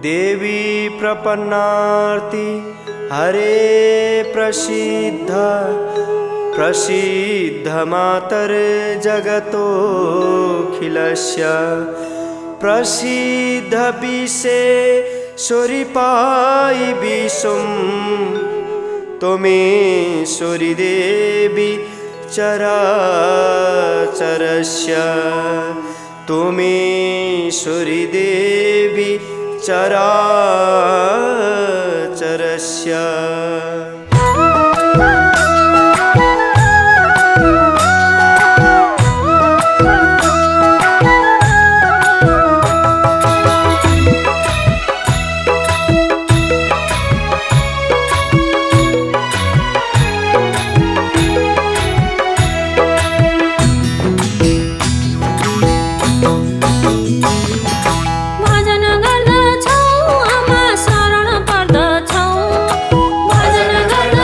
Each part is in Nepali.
देवी प्रपन्नार्ति हरे प्रसीद प्रसीद मातर जगतोऽखिलस्य प्रसीद विश्वेश्वरी पायि विश्वं त्वमेश्वरी देवी चराचरस्य त्वमेश्वरी देवी चराचरस्य। भजन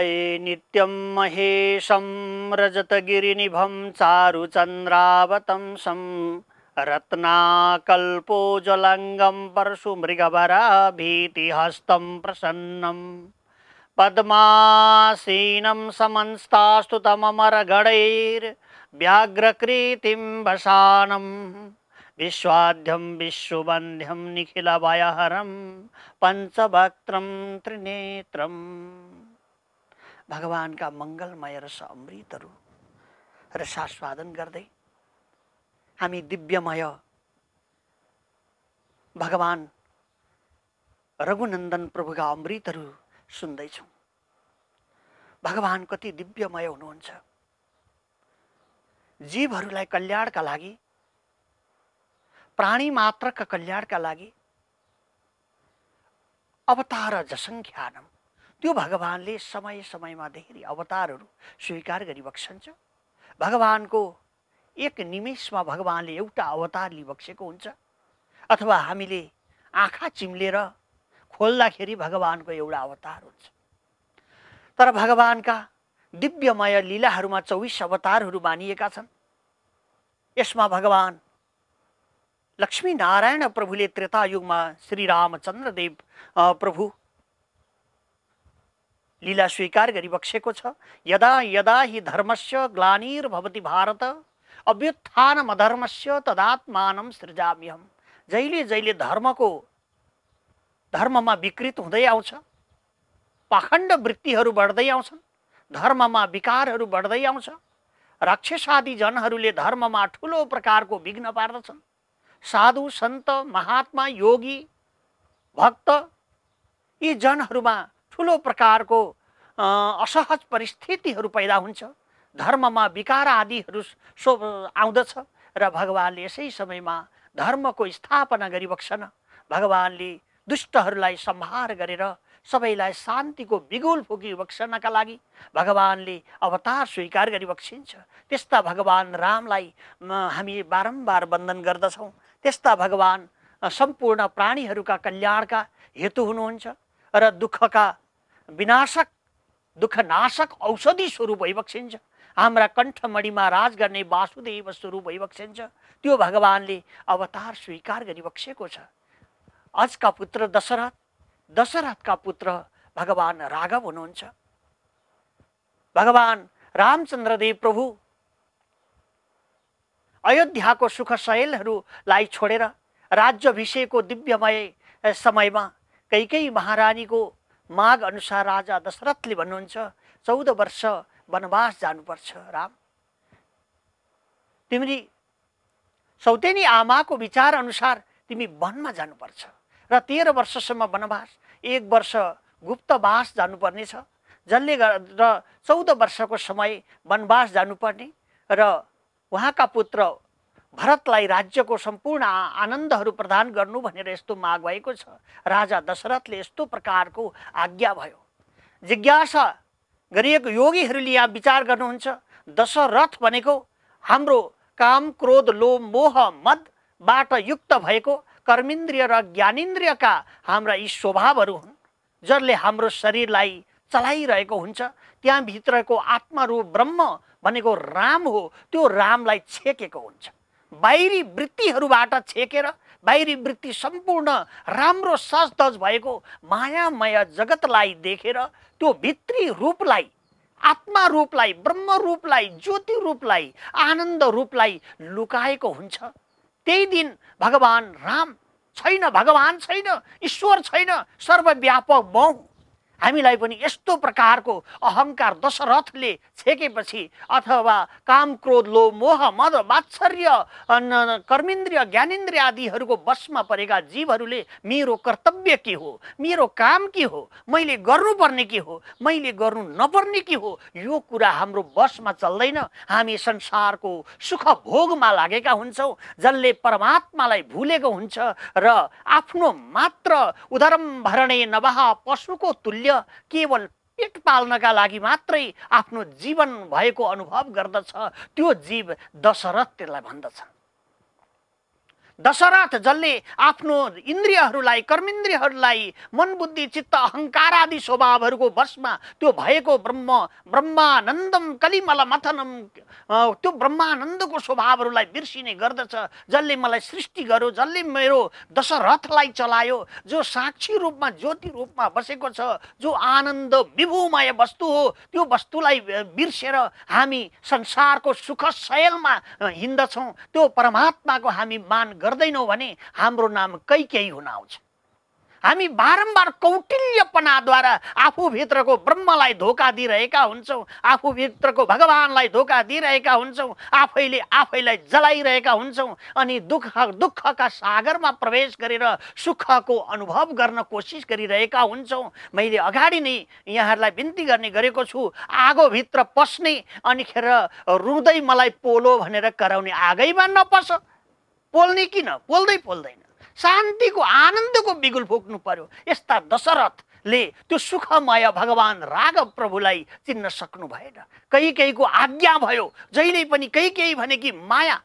ध्याये नित्यं महेशं रजतगिरिनिभं चारुचन्द्रावतंसं रत्नाकल्पोज्ज्वलङ्गं परशुमृगवराभीतिहस्तं प्रसन्नं पद्मासीनं समंस्तास्तुतममरगणैर्व्याघ्रकृतिं वसानं विश्वाद्यं विश्ववन्ध्यं निखिलभयहरं पञ्चवक्त्रं त्रिनेत्रम्। भगवानका मङ्गलमय रस अमृतहरू रसास्वादन गर्दै हामी दिव्यमय भगवान रघुनन्दन प्रभुका अमृतहरू सुन्दैछौँ। भगवान कति दिव्यमय हुनुहुन्छ। जीवहरूलाई कल्याणका लागि, प्राणी मात्रका कल्याणका लागि अवतार जसङ्ख्यानम, त्यो भगवानले समय समयमा धेरै अवतारहरू स्वीकार गरिबक्सन्छ। भगवानको एक निमेषमा भगवानले एउटा अवतार लिबक्सेको हुन्छ, अथवा हामीले आँखा चिम्लेर खोल्दाखेरि भगवानको एउटा अवतार हुन्छ। तर भगवानका दिव्यमय लीलाहरूमा 24 अवतारहरू मानिएका छन्। यसमा भगवान लक्ष्मी नारायण प्रभुले त्रेतायुगमा श्री रामचन्द्र देव प्रभु लीला स्वीकार गरिबक्सेको छ। यदा यदा हि धर्मस्य ग्लानिर्भवति भारत अभ्युत्थानमधर्मस्य तदात्मानं सृजाम्यहम्। जहिले जहिले धर्ममा विकृत हुँदै आउँछ, पाखण्ड वृत्तिहरू बढ्दै आउँछन्, धर्ममा विकारहरू बढ्दै आउँछ, राक्षसादि जनहरूले धर्ममा ठुलो प्रकारको विघ्न पार्दछन्। साधु सन्त महात्मा योगी भक्त यी जनहरूमा ठुलो प्रकारको असहज परिस्थितिहरू पैदा हुन्छ, धर्ममा विकार आदिहरू आउँदछ र भगवानले यसै समयमा धर्मको स्थापना गरिबक्सन भगवानले दुष्टहरूलाई संहार गरेर सबैलाई शान्तिको बिगुल फुकिबक्सनका लागि भगवानले अवतार स्वीकार गरिबक्सिन्छ। त्यस्ता भगवान रामलाई हामी बारम्बार वन्दन गर्दछौँ। त्यस्ता भगवान सम्पूर्ण प्राणीहरूका कल्याणका हेतु हुनुहुन्छ र दुःखका विनाशक दुःखनाशक औषधि स्वरूप भइबक्सिन्छ। हाम्रा कण्ठमणिमा राज गर्ने वासुदेव स्वरूप भइबक्सिन्छ। त्यो भगवानले अवतार स्वीकार गरिबक्सेको छ। अजका पुत्र दशरथ, दशरथका पुत्र भगवान राघव हुनुहुन्छ। भगवान रामचन्द्रदेव प्रभु अयोध्याको सुख शैलहरूलाई छोडेर राज्याभिषेकको दिव्यमय समयमा कैकेयी महारानीको माग अनुसार राजा दशरथले भन्नुहुन्छ 14 वर्ष वनवास जानुपर्छ। राम, तिमी सौतेनी आमाको विचार अनुसार तिमी वनमा जानुपर्छ र 13 वर्षसम्म वनवास, 1 वर्ष गुप्तवास जानुपर्नेछ, जसले र 14 वर्षको समय वनवास जानुपर्ने र उहाँका पुत्र भरतलाई राज्यको सम्पूर्ण आनन्दहरू प्रदान गर्नु भनेर यस्तो माग भएको छ। राजा दशरथले यस्तो प्रकारको आज्ञा भयो। जिज्ञासा गरिएको योगीहरूले यहाँ विचार गर्नुहुन्छ, दशरथ भनेको हाम्रो काम क्रोध लोभ मोह मदबाट युक्त भएको कर्मेन्द्रिय र ज्ञानेन्द्रियका हाम्रा यी स्वभावहरू हुन्, जसले हाम्रो शरीरलाई चलाइरहेको हुन्छ। त्यहाँ भित्रको आत्मारूप ब्रह्म भनेको राम हो, त्यो रामलाई छेकेको हुन्छ। बाहिरी वृत्तिहरूबाट छेकेर बाहिरी वृत्ति सम्पूर्ण राम्रो सजधज भएको मायामय जगतलाई देखेर त्यो भित्री रूपलाई, आत्मा रूपलाई, ब्रह्म रूपलाई, ज्योति रूपलाई, आनन्द रूपलाई लुकाएको हुन्छ। त्यही दिन भगवान राम छैन, भगवान छैन, ईश्वर छैन, सर्वव्यापक म हुँ। हामीलाई पनि यस्तो प्रकारको अहङ्कार दशरथले छेकेपछि अथवा काम क्रोध लोभ मोह मद मात्सर्य कर्मेन्द्रिय ज्ञानेन्द्रिय आदिहरूको वशमा परेका जीवहरूले मेरो कर्तव्य के हो, मेरो काम के हो, मैले गर्नुपर्ने के हो, मैले गर्नु नपर्ने के हो, यो कुरा हाम्रो वशमा चल्दैन। हामी संसारको सुख भोगमा लागेका हुन्छौँ, जसले परमात्मालाई भुलेको हुन्छ र आफ्नो मात्र उदरम भरणे नभः पशुको तुल्य केवल पेट पाल्नका लागि मात्रै आफ्नो जीवन भएको अनुभव गर्दछ। त्यो जीव दशरथ त्यसलाई भन्दछ। दशरथ जसले आफ्नो इन्द्रियहरूलाई कर्मेन्द्रियहरूलाई मन बुद्धि चित्त अहङ्कार आदि स्वभावहरूको वशमा त्यो भएको ब्रह्मानन्दम कलिमल मथनम त्यो ब्रह्मानन्दको स्वभावहरूलाई बिर्सिने गर्दछ। जसले मलाई सृष्टि गर्यो, जसले मेरो दशरथलाई चलायो, जो साक्षी रूपमा ज्योति रूपमा बसेको छ, जो आनन्द विभुमय वस्तु हो, त्यो वस्तुलाई बिर्सेर हामी संसारको सुख शैलमा हिँड्दछौँ। त्यो परमात्माको हामी मान गर्दैनौँ भने हाम्रो नाम कैकेयी हुन आउँछ। हामी बारम्बार कौटिल्यपनाद्वारा आफूभित्रको ब्रह्मलाई धोका दिइरहेका हुन्छौँ, आफूभित्रको भगवानलाई धोका दिइरहेका हुन्छौँ, आफैले आफैलाई जलाइरहेका हुन्छौँ अनि दुःखका सागरमा प्रवेश गरेर सुखको अनुभव गर्न कोसिस गरिरहेका हुन्छौँ। मैले अगाडि नै यहाँहरूलाई बिन्ती गर्ने गरेको छु, आगोभित्र पस्ने अनिखेर रुँदै मलाई पोलो भनेर कराउने आगैमा नपस। पोल्ने किन? पोल्दैन। शान्तिको आनन्दको बिगुल फुक्नु पर्यो। यस्ता दशरथले त्यो सुखमय भगवान राघव प्रभुलाई चिन्न सक्नु भएन। कैकेयीको आज्ञा भयो, जहिले पनि कैकेयी भनेकी माया,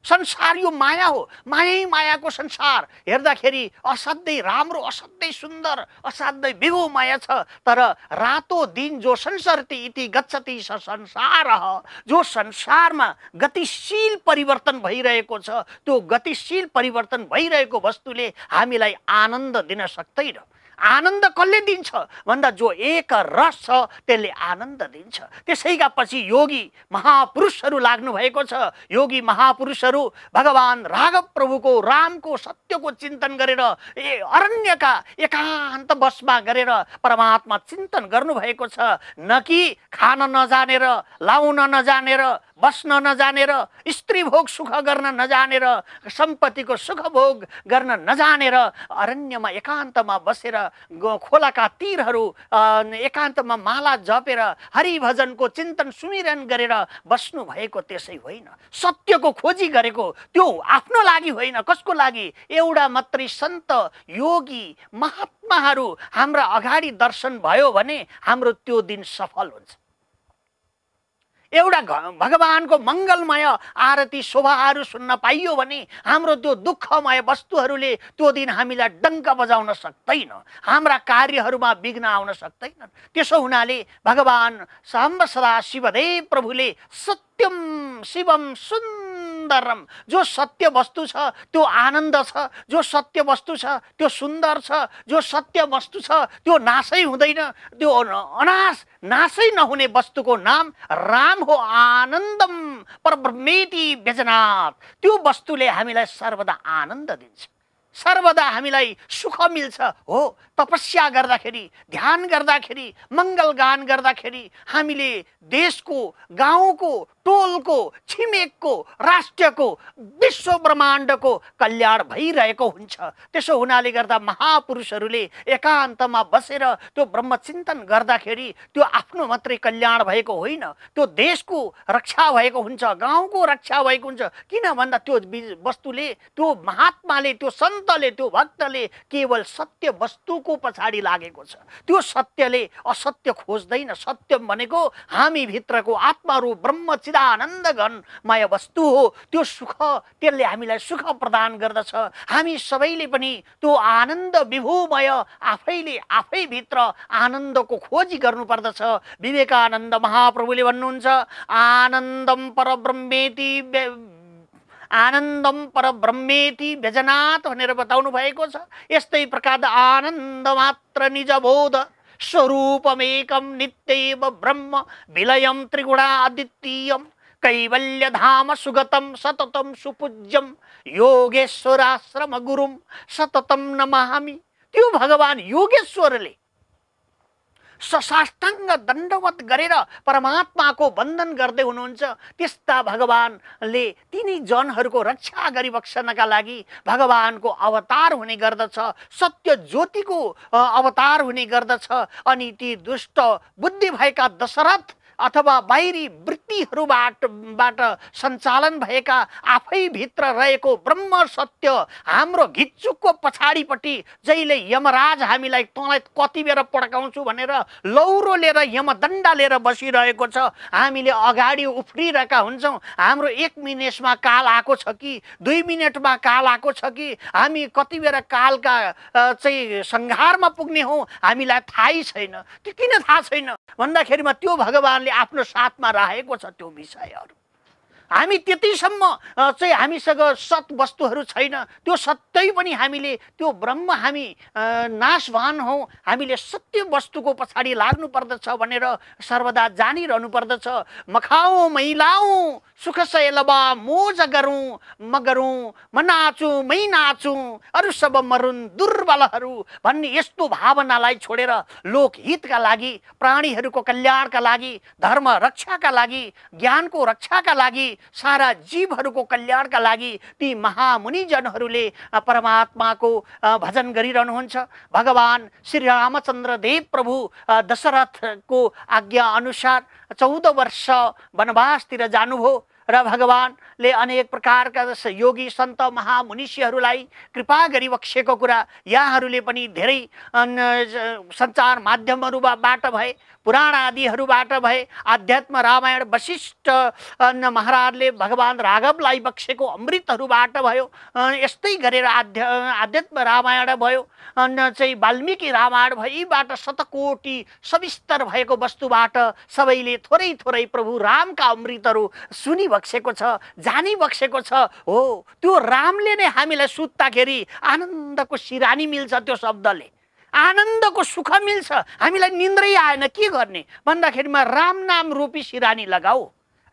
संसार यो माया हो, मायै मायाको संसार। हेर्दाखेरि असाध्यै राम्रो, असाध्यै सुन्दर, असाध्यै विभुमय छ। तर रातो दिन जो संसरति इति गच्छति स संसारः, जो संसारमा गतिशील परिवर्तन भइरहेको छ, त्यो गतिशील परिवर्तन भइरहेको वस्तुले हामीलाई आनन्द दिन सक्दैन। आनन्द कसले दिन्छ भन्दा जो एक रस छ त्यसले आनन्द दिन्छ। त्यसैका पछि योगी महापुरुषहरू लाग्नु भएको छ। योगी महापुरुषहरू भगवान राघव प्रभुको रामको सत्यको चिन्तन गरेर अरण्यका एकान्त बसमा गरेर परमात्मा चिन्तन गर्नुभएको छ। न कि खान नजानेर, लाउन नजानेर, बस्न नजानेर, स्त्री भोग सुख गर्न नजानेर, सम्पत्तिको सुख भोग गर्न नजानेर अरण्यमा एकान्तमा बसेर खोलाका तीरहरू एकान्तमा माला जपेर हरिभजनको चिन्तन सुमिरन गरेर बस्नु भएको त्यसै होइन। सत्यको खोजी गरेको त्यो आफ्नो लागि होइन, कसको लागि? एउटा मात्रै सन्त योगी महात्माहरू हाम्रा अगाडि दर्शन भयो भने हाम्रो त्यो दिन सफल हुन्छ। एउटा भगवानको मङ्गलमय आरती शोभाहरू सुन्न पाइयो भने हाम्रो त्यो दुःखमय वस्तुहरूले त्यो दिन हामीलाई डङ्क बजाउन सक्दैन, हाम्रा कार्यहरूमा विघ्न आउन सक्दैनन्। त्यसो हुनाले भगवान साम्ब सदा शिवदेव प्रभुले सत्यम शिवम सुन्दरम, जो सत्य वस्तु छ त्यो आनन्द छ, जो सत्य वस्तु छ त्यो सुन्दर छ, जो सत्य वस्तु छ त्यो नाशै हुँदैन, त्यो नाशै नहुने वस्तुको नाम राम हो। आनन्दम परब्रह्मेति व्यजनात्, त्यो वस्तुले हामीलाई सर्वदा आनन्द दिन्छ, सर्वदा हामीलाई सुख मिल्छ। हो, तपस्या गर्दाखेरि, ध्यान गर्दाखेरि, मङ्गल गान गर्दाखेरि हामीले देशको, गाउँको, टोलको, छिमेकको, राष्ट्रको, विश्व ब्रह्माण्डको कल्याण भइरहेको हुन्छ। त्यसो हुनाले गर्दा महापुरुषहरूले एकान्तमा बसेर त्यो ब्रह्मचिन्तन गर्दाखेरि त्यो आफ्नो मात्रै कल्याण भएको होइन, त्यो देशको रक्षा भएको हुन्छ, गाउँको रक्षा भएको हुन्छ। किन भन्दा त्यो वस्तुले, त्यो महात्माले, त्यो सन्तले, त्यो भक्तले केवल सत्य वस्तुको पछाडि लागेको छ। त्यो सत्यले असत्य खोज्दैन। सत्य भनेको हामी भित्रको आत्मारूप ब्रह्म चिदानन्द घनमय वस्तु हो। त्यो सुख, त्यसले हामीलाई सुख प्रदान गर्दछ। हामी सबैले पनि त्यो आनन्द विभुमय आफैले आफैभित्र आनन्दको खोजी गर्नुपर्दछ। विवेकानन्द महाप्रभुले भन्नुहुन्छ आनन्दम परब्रह्मेति आनन्दम परब्रह्मेति व्यजनात् भनेर बताउनु भएको छ। यस्तै प्रकार आनन्द मात्र निजबोध स्वरूपमेकम नित्यैव ब्रह्म विलयम त्रिगुणादित्यम कैवल्यधाम सुगतम सततम सुपूज्यम योगेश्वराश्रम गुरुम सततम नमामि। त्यो भगवान योगेश्वरले ससाष्टाङ्ग दण्डवत गरेर परमात्माको वन्दन गर्दै हुनुहुन्छ। त्यस्ता भगवानले तिनी जनहरूको रक्षा गरिबक्सनका लागि भगवानको अवतार हुने गर्दछ, सत्य ज्योतिको अवतार हुने गर्दछ। अनि ती दुष्ट बुद्धि भएका दशरथ अथवा बाहिरी वृत्तिहरूबाट सञ्चालन भएका आफैभित्र रहेको ब्रह्म सत्य हाम्रो घिच्चुकको पछाडिपट्टि जहिले यमराज हामीलाई तँलाई कति बेर पड्काउँछु भनेर लौरो लिएर यमदण्ड लिएर बसिरहेको छ। हामीले अगाडि उफ्रिरहेका हुन्छौँ। हाम्रो 1 मिनेटमा काल आएको छ कि 2 मिनेटमा काल आएको छ कि हामी कति बेर कालका चाहिँ संहारमा पुग्ने हौँ हामीलाई थाहै छैन। त्यो किन थाहा छैन भन्दाखेरिमा त्यो भगवानले आफ्नो साथमा राखेको छ त्यो विषयहरू। हामी त्यतिसम्म चाहिँ हामीसँग सत वस्तुहरू छैन। त्यो सत्य पनि हामीले त्यो ब्रह्म हामी नाशवान हौँ, हामीले सत्य वस्तुको पछाडि लाग्नु पर्दछ भनेर सर्वदा जानिरहनु पर्दछ। मखाऊ मैलाऊ सुख सैलबा मोज गरौँ म गरौँ म नाचुँ मै नाचुँ अरू सब मरुन् दुर्बलहरू भन्ने यस्तो भावनालाई छोडेर लोकहितका लागि, प्राणीहरूको कल्याणका लागि, धर्म रक्षाका लागि, ज्ञानको रक्षाका लागि, सारा जीवहरूको कल्याणका लागि ती महामुनिजनहरूले परमात्माको भजन गरिरहनुहुन्छ। भगवान श्री रामचन्द्र देव प्रभु दशरथको आज्ञा अनुसार 14 वर्ष वनवासतिर जानुभयो र भगवानले अनेक प्रकारका योगी सन्त महामुनिषीहरूलाई कृपा गरिबक्सेको कुरा यहाँहरूले पनि धेरै सञ्चार माध्यमहरूबाट भए, पुराण आदिहरूबाट भए, अध्यात्म रामायण वशिष्ठ महाराजले भगवान राघवलाई बक्सेको अमृतहरूबाट भयो, यस्तै गरेर अध्यात्म रामायण भयो, चाहिँ वाल्मीकि रामायण भयो। यीबाट शतकोटी सविस्तर भएको वस्तुबाट सबैले थोरै थोरै प्रभु रामका अमृतहरू सुनिबक्सेको छ, जानिबक्सेको छ। हो त्यो रामले नै हामीलाई सुत्दाखेरि आनन्दको सिरानी मिल्छ। त्यो शब्दले आनन्दको सुख मिल्छ। हामीलाई निन्द्रै आएन के गर्ने भन्दाखेरिमा राम नाम रूपी सिरानी लगाऊ,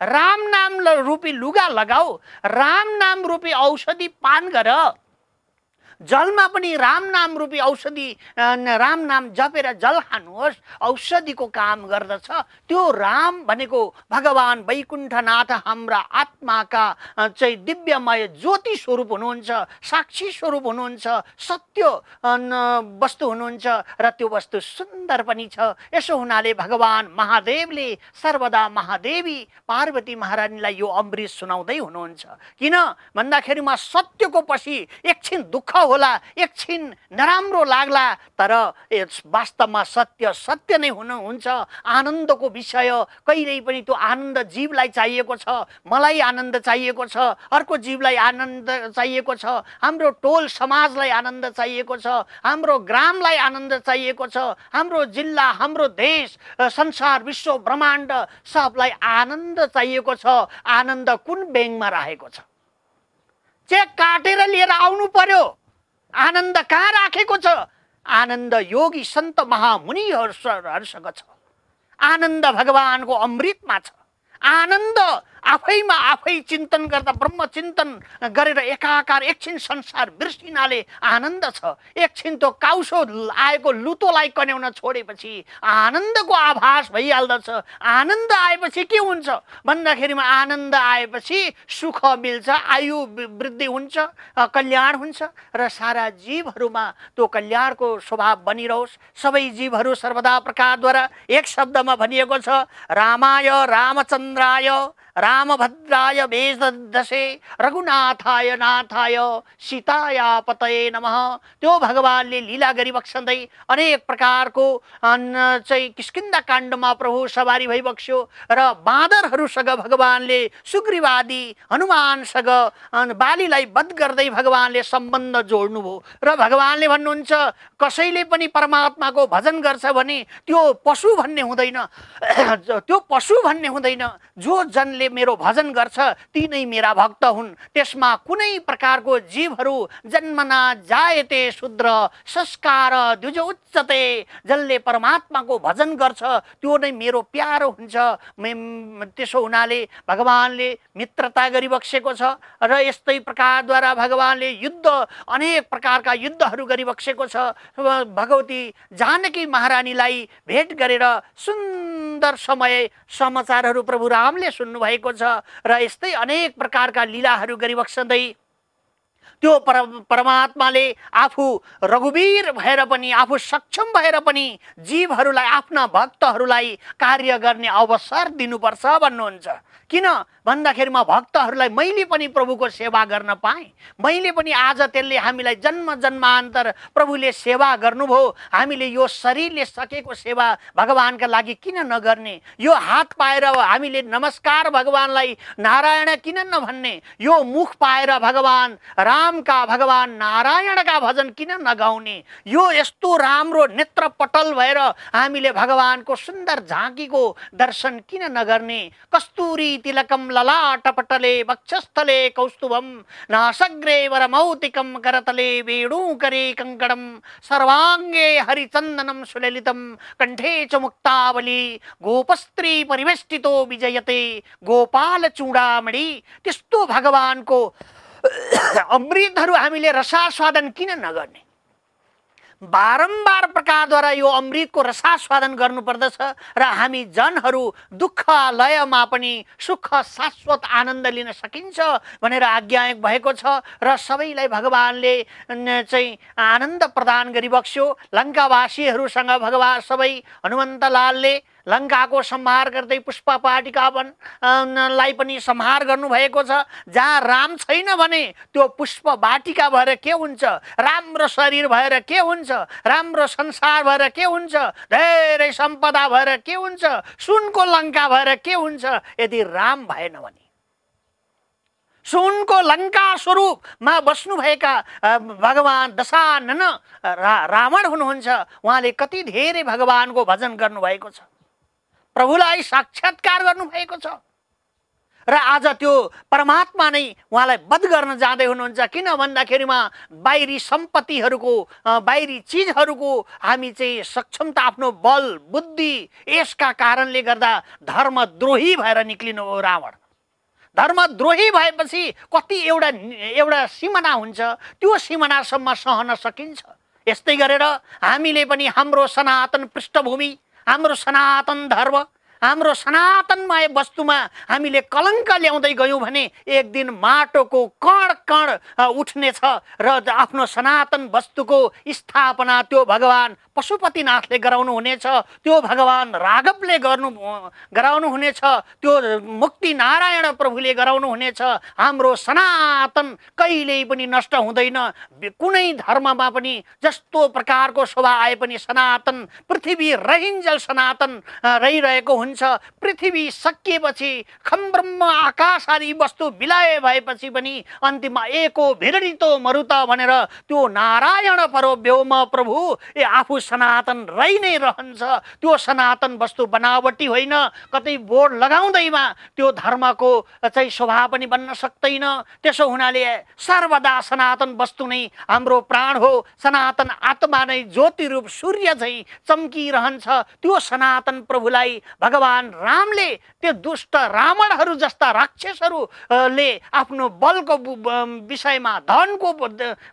राम नाम रूपी लुगा लगाऊ, राम नाम रूपी औषधि पान गर। जलमा पनि राम नाम रूपी औषधि, राम नाम जपेर जल खानुहोस्, औषधिको काम गर्दछ। त्यो राम भनेको भगवान वैकुण्ठनाथ हाम्रा आत्माका चाहिँ दिव्यमय ज्योति स्वरूप हुनुहुन्छ, साक्षी स्वरूप हुनुहुन्छ, सत्य वस्तु हुनुहुन्छ र त्यो वस्तु सुन्दर पनि छ। यसो हुनाले भगवान महादेवले सर्वदा महादेवी पार्वती महारानीलाई यो अमृत सुनाउँदै हुनुहुन्छ। किन भन्दाखेरिमा सत्यको पछि एकछिन दुःख होला, एकछिन नराम्रो लाग्ला, तर वास्तवमा सत्य सत्य नै हुन्छ। आनन्दको विषय कहिल्यै पनि त्यो आनन्द जीवलाई चाहिएको छ, मलाई आनन्द चाहिएको छ, अर्को जीवलाई आनन्द चाहिएको छ, हाम्रो टोल समाजलाई आनन्द चाहिएको छ, हाम्रो ग्रामलाई आनन्द चाहिएको छ, हाम्रो जिल्ला, हाम्रो देश, संसार, विश्व ब्रह्माण्ड सबलाई आनन्द चाहिएको छ। आनन्द कुन ब्याङ्कमा राखेको छ? चेक काटेर लिएर आउनु पर्यो। आनन्द कहाँ राखेको छ? आनन्द योगी सन्त महामुनिहरूसँग छ। आनन्द भगवानको अमृतमा छ। आनन्द आफैमा आफै चिन्तन गर्दा, ब्रह्म चिन्तन गरेर एकाकार एकछिन संसार बिर्सिनाले आनन्द छ। एकछिन त्यो काउसो आएको लुतोलाई कन्याउन छोडेपछि आनन्दको आभास भइहाल्दछ। आनन्द आएपछि के हुन्छ भन्दाखेरिमा आनन्द आएपछि सुख मिल्छ, आयु वृद्धि हुन्छ, कल्याण हुन्छ र सारा जीवहरूमा त्यो कल्याणको स्वभाव बनिरहोस्। सबै जीवहरू सर्वदा प्रकारद्वारा एक शब्दमा भनिएको छ, रामाय रामचन्द्राय रामभद्राय वेददशे रघुनाथाय नाथाय सीताया पतये नमः। त्यो भगवानले लीला गरिबक्सदै अनेक प्रकारको चाहिँ किष्किन्धा काण्डमा प्रभु सवारी भइबक्स्यो र बाँदरहरूसँग भगवानले सुग्रीवादी हनुमानसँग बालीलाई वध गर्दै भगवानले सम्बन्ध जोड्नुभयो र भगवानले भन्नुहुन्छ कसैले पनि परमात्माको भजन गर्छ भने त्यो पशु भन्ने हुँदैन, त्यो पशु भन्ने हुँदैन। जो जनले मेरो भजन गर्छ ती नै मेरा भक्त हुन्। त्यसमा कुनै प्रकारको जीवहरू जन्मना जायते शूद्र संस्कार द्विज उच्चते, जसले परमात्माको भजन गर्छ त्यो नै मेरो प्यारो हुन्छ। त्यसो हुनाले भगवानले मित्रता गरिबक्सेको छ र यस्तै प्रकारद्वारा भगवानले युद्ध अनेक प्रकारका युद्धहरू गरिबक्सेको छ। भगवती जानकी महारानीलाई भेट गरेर सुन्दर समय समाचारहरू प्रभु रामले सुन्नुभएको छ र यस्तै अनेक प्रकारका लीलाहरू गरिबक्सदै त्यो परमात्माले आफू रघुवीर भएर पनि, आफू सक्षम भएर पनि जीवहरूलाई, आफ्ना भक्तहरूलाई कार्य गर्ने अवसर दिनुपर्छ भन्नुहुन्छ। किन भन्दाखेरिमा भक्तहरूलाई मैले पनि प्रभुको सेवा गर्न पाएँ, मैले पनि आज त्यसले हामीलाई जन्म जन्मान्तर प्रभुले सेवा गर्नुभयो, हामीले यो शरीरले सकेको सेवा भगवानका लागि किन नगर्ने, यो हात पाएर हामीले नमस्कार भगवानलाई नारायण किन नभन्ने, यो मुख पाएर भगवान रामका, भगवान नारायणका भजन किन नगाउने, यो यस्तो राम्रो नेत्रपटल भएर हामीले भगवानको सुन्दर झाँकीको दर्शन किन नगर्ने, कस्तुरी तिलकम ललाटपटले वक्षस्थले कौस्तुभम नासग्रे वरमौतिकम करतले वेणुकरे कंकडम सर्वांगे हरिचंदनम सुललितम कंठे च मुक्तावली गोपस्त्री परिवेष्टितो विजयते गोपाल चूडामणि। त्यस्तो भगवानको अमृतहरू हामीले रसास्वादन किन नगर्ने, बारम्बार प्रकारद्वारा यो अमृतको रसास्वादन गर्नुपर्दछ र हामी जनहरू दुःख लयमा पनि सुख शाश्वत आनन्द लिन सकिन्छ भनेर आज्ञा भएको छ र सबैलाई भगवानले चाहिँ आनन्द प्रदान गरिबक्स्यो। लङ्कावासीहरूसँग भगवान सबै हनुमन्तलालले लङ्काको संहार गर्दै पुष्पा पाटिका लाई पनि संहार गर्नुभएको छ। जहाँ राम छैन भने त्यो पुष्प वाटिका भएर के हुन्छ, राम्रो शरीर भएर के हुन्छ, राम्रो संसार भएर के हुन्छ, धेरै सम्पदा भएर के हुन्छ, सुनको लङ्का भएर के हुन्छ यदि राम भएन भने। सुनको लङ्का स्वरूपमा बस्नुभएका भगवान दशानन रावण हुनुहुन्छ। उहाँले कति धेरै भगवानको भजन गर्नुभएको छ, प्रभुलाई साक्षात्कार गर्नुभएको छ र आज त्यो परमात्मा नै उहाँलाई वध गर्न जाँदै हुनुहुन्छ। किन भन्दाखेरिमा बाहिरी सम्पत्तिहरूको, बाहिरी चिजहरूको हामी चाहिँ सक्षमता, आफ्नो बल बुद्धि, यसका कारणले गर्दा धर्मद्रोही भएर निक्लिनु हो रावण। धर्मद्रोही भएपछि कति एउटा सिमाना हुन्छ, त्यो सिमानासम्म सहन सकिन्छ। यस्तै गरेर हामीले पनि हाम्रो सनातन पृष्ठभूमि, हाम्रो सनातन धर्म, हाम्रो सनातनमय वस्तुमा हामीले कलङ्क ल्याउँदै गयौँ भने एक दिन माटोको कण कण उठ्नेछ र आफ्नो सनातन वस्तुको स्थापना त्यो भगवान पशुपतिनाथले गराउनु हुनेछ, त्यो भगवान राघवले गराउनु हुनेछ, त्यो मुक्ति नारायण प्रभुले गराउनु हुनेछ। हाम्रो सनातन कहिल्यै पनि नष्ट हुँदैन। कुनै धर्ममा पनि जस्तो प्रकारको शोभा आए पनि सनातन पृथ्वी रहिन्जेल सनातन रहिरहेको हुन्छ। पृथ्वी सकिएपछि खम्ब्रह्म आकाश आदि वस्तु विलय भएपछि पनि अन्तिममा एको भिरडितो मरुत भनेर त्यो नारायण परो व्योम प्रभु आफू सनातन रहि नै रहन्छ। त्यो सनातन वस्तु बनावटी होइन, कतै बोर्ड लगाउँदैमा त्यो धर्मको चाहिँ शोभा पनि बन्न सक्दैन। त्यसो हुनाले सर्वदा सनातन वस्तु नै हाम्रो प्राण हो। सनातन आत्मा नै ज्योति रूप सूर्य झैँ चम्किरहन्छ। त्यो सनातन प्रभुलाई भगवान रामले त्यो दुष्ट रावणहरू जस्ता राक्षसहरूले आफ्नो बलको विषयमा, धनको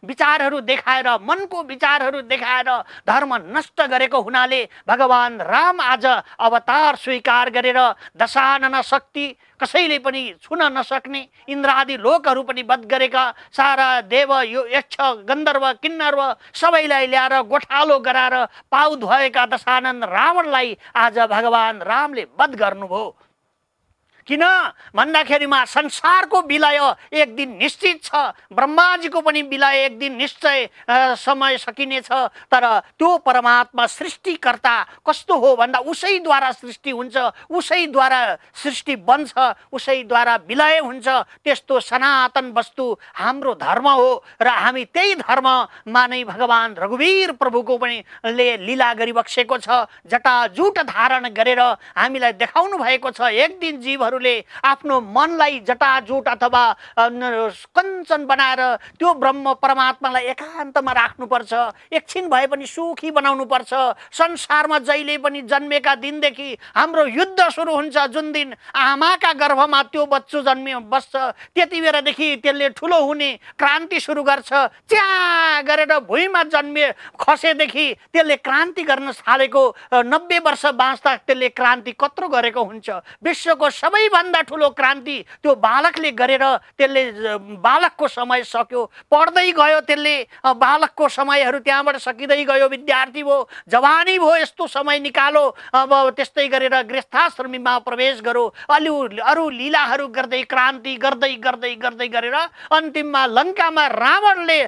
विचारहरू देखाएर, मनको विचारहरू देखाएर धर्म नष्ट गरेको हुनाले भगवान राम आज अवतार स्वीकार गरेर दशानन शक्ति कसैले पनि छुन नसक्ने इन्द्रादि लोकहरू पनि वध गरेका सारा देव यक्ष गन्धर्व किन्नर्व सबैलाई ल्याएर गोठालो गराएर पाउ धोएका दशानन रावणलाई आज भगवान रामले वध गर्नुभयो। किन भन्दाखेरिमा संसारको विलय एक दिन निश्चित छ, ब्रह्माजीको पनि विलय एक दिन निश्चय समय सकिनेछ। तर त्यो परमात्मा सृष्टिकर्ता कस्तो हो भन्दा उसैद्वारा सृष्टि हुन्छ, उसैद्वारा सृष्टि बन्छ, उसैद्वारा विलय हुन्छ। त्यस्तो सनातन वस्तु हाम्रो धर्म हो र हामी त्यही धर्ममा नै भगवान रघुवीर प्रभुको पनि लीला गरिबक्सेको छ। जटाजुट धारण गरेर हामीलाई देखाउनु भएको छ एक दिन जीवहरू आफ्नो मनलाई जटाजुट अथवा कञ्चन बनाएर त्यो ब्रह्म परमात्मालाई एकान्तमा राख्नुपर्छ। एकछिन भए पनि सुखी बनाउनु पर्छ। संसारमा जहिले पनि जन्मेका दिनदेखि हाम्रो युद्ध सुरु हुन्छ। जुन दिन आमाका गर्भमा त्यो बच्चो बस्छ त्यति बेलादेखि त्यसले ठुलो हुने क्रान्ति सुरु गर्छ। च्या गरेर भुइँमा खसेदेखि त्यसले क्रान्ति गर्न थालेको 90 वर्ष बाँच्दा त्यसले क्रान्ति कत्रो गरेको हुन्छ। विश्वको सबै सबैभन्दा ठुलो क्रान्ति त्यो बालकले गरेर त्यसले बालकको समय सक्यो, पढ्दै गयो, त्यसले बालकको समयहरू त्यहाँबाट सकिँदै गयो, विद्यार्थी भयो, जवानी भयो, यस्तो समय निकालो, अब त्यस्तै गरेर गृहस्थाश्रमीमा प्रवेश गरो, अरू लीलाहरू गर्दै क्रान्ति गर्दै गर्दै गर्दै गरेर अन्तिममा लङ्कामा रावणले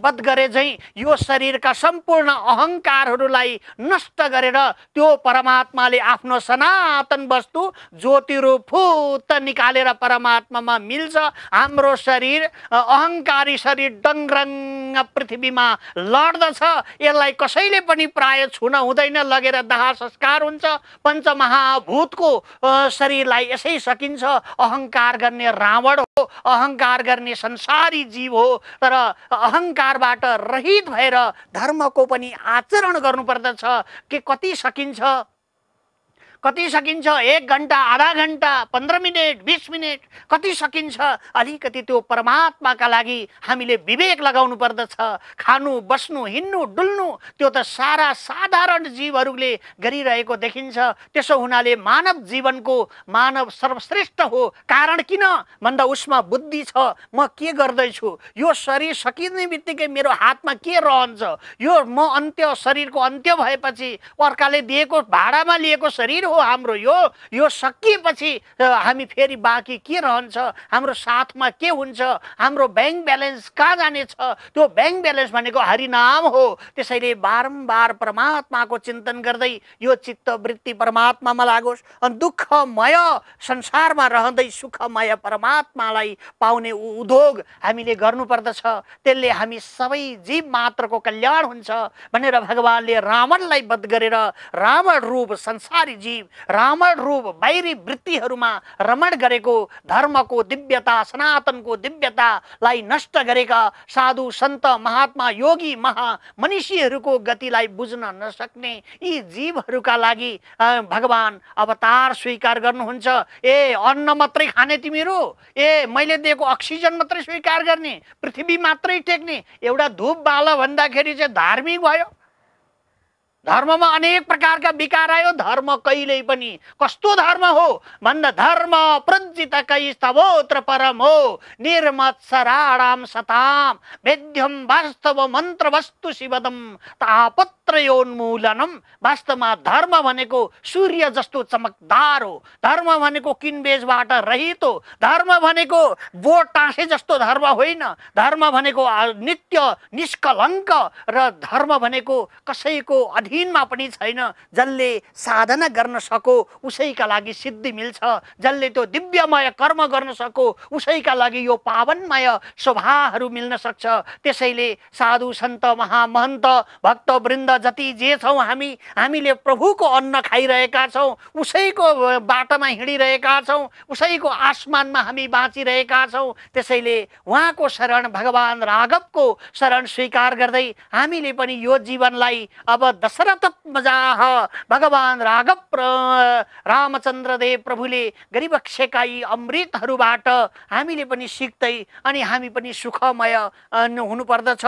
वध गरे झैँ यो शरीरका सम्पूर्ण अहङ्कारहरूलाई नष्ट गरेर त्यो परमात्माले आफ्नो सनातन वस्तु ज्योतिरूप फुत्त निकालेर परमात्मामा मिल्छ। हाम्रो शरीर अहङ्कारी शरीर डङ्रङ्ग पृथ्वीमा लड्दछ, यसलाई कसैले पनि प्राय छुन हुँदैन, लगेर दाह संस्कार हुन्छ। पञ्चमहाभूतको शरीरलाई यसै सकिन्छ। अहङ्कार गर्ने रावण हो, अहङ्कार गर्ने संसारी जीव हो, तर अहङ्कारबाट रहित भएर धर्मको पनि आचरण गर्नुपर्दछ। के कति सकिन्छ, कति सकिन्छ? 1 घण्टा, आधा घण्टा, 15 मिनट, 20 मिनट, कति सकिन्छ? अलिकति त्यो परमात्माका लागि हामीले विवेक लगाउनु पर्दछ। खानु, बस्नु, हिँड्नु, डुल्नु त्यो त सारा साधारण जीवहरूले गरिरहेको देखिन्छ। त्यसो हुनाले मानव जीवनको मानव सर्वश्रेष्ठ हो। कारण किन भन्दा उसमा बुद्धि छ, म के गर्दैछु, यो शरीर सकिने बित्तिकै मेरो हातमा के रहन्छ, यो म अन्त्य शरीरको अन्त्य भएपछि अर्काले दिएको भाडामा लिएको शरीर हो हाम्रो, यो सकिएपछि हामी फेरि बाँकी के रहन्छ, हाम्रो साथमा के हुन्छ, हाम्रो ब्याङ्क ब्यालेन्स कहाँ जानेछ? त्यो ब्याङ्क ब्यालेन्स भनेको हरिनाम हो। त्यसैले बारम्बार परमात्माको चिन्तन गर्दै यो चित्तवृत्ति परमात्मामा लागोस्। अनि दुःखमय संसारमा रहँदै सुखमय परमात्मालाई पाउने उद्योग हामीले गर्नुपर्दछ। त्यसले हामी सबै जीव मात्रको कल्याण हुन्छ भनेर भगवानले रावणलाई वध गरेर रावण रूप संसारी जीव, रावण रूप बाहिरी वृत्तिहरूमा रमण गरेको, धर्मको दिव्यता, सनातनको दिव्यतालाई नष्ट गरेका साधु सन्त महात्मा योगी महामनीषीहरूको गतिलाई बुझ्न नसक्ने यी जीवहरूका लागि भगवान अवतार स्वीकार गर्नुहुन्छ। ए अन्न मात्रै खाने तिमीहरू, ए मैले दिएको अक्सिजन मात्रै स्वीकार गर्ने, पृथ्वी मात्रै टेक्ने, एउटा धूप बाल भन्दाखेरि चाहिँ धार्मिक भयो? धर्ममा अनेक प्रकारका विकार आयो। धर्म कहिल्यै पनि कस्तो धर्म हो भन्दा धर्म प्रज्जित कैस्तवोत्र परम हो, निर्मत्सराणाम सताम वेद्यम वास्तव मन्त्र वस्तु शिवदम तापत्रयोन्मूलनम। वास्तवमा धर्म भनेको सूर्य जस्तो चमकदार हो। धर्म भनेको किनबेचबाट रहित हो। धर्म भनेको बोट टाँसे जस्तो धर्म होइन। धर्म भनेको नित्य निष्कलङ्क र धर्म भनेको कसैको अधीनमा पनि छैन। जसले साधना गर्न सको उसैका लागि सिद्धि मिल्छ। जसले त्यो दिव्यमय कर्म गर्न सको उसैका लागि यो पावनमय शोभाहरू मिल्न सक्छ। त्यसैले साधु सन्त महामहन्त भक्तवृन्द जति जे छौँ हामीले प्रभुको अन्न खाइरहेका छौँ, उसैको बाटोमा हिँडिरहेका छौँ, उसैको आसमानमा हामी बाँचिरहेका छौँ। त्यसैले उहाँको शरण भगवान राघवको शरण स्वीकार गर्दै हामीले पनि यो जीवनलाई अब दशरथ मजाह भगवान राघव रामचन्द्र देव प्रभुले गरिबक्सेका यी अमृतहरूबाट हामीले पनि सिक्दै अनि हामी पनि सुखमय हुनुपर्दछ।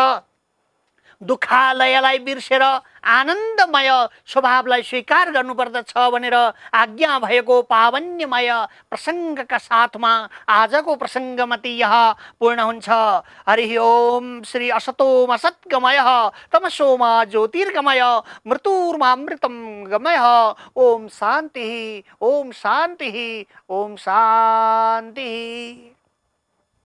दुःखालयलाई बिर्सेर आनन्दमय स्वभावलाई स्वीकार गर्नुपर्दछ भनेर आज्ञा भएको पावन्यमय प्रसङ्गका साथमा आजको प्रसङ्गमति यहाँ पूर्ण हुन्छ। हरि ओम। श्री असतोम असद्गमय तमसोमा ज्योतिर्गमय मृत्युर्मामृतं गमय। ओम शान्ति, ओम शान्ति, ओम शान्ति।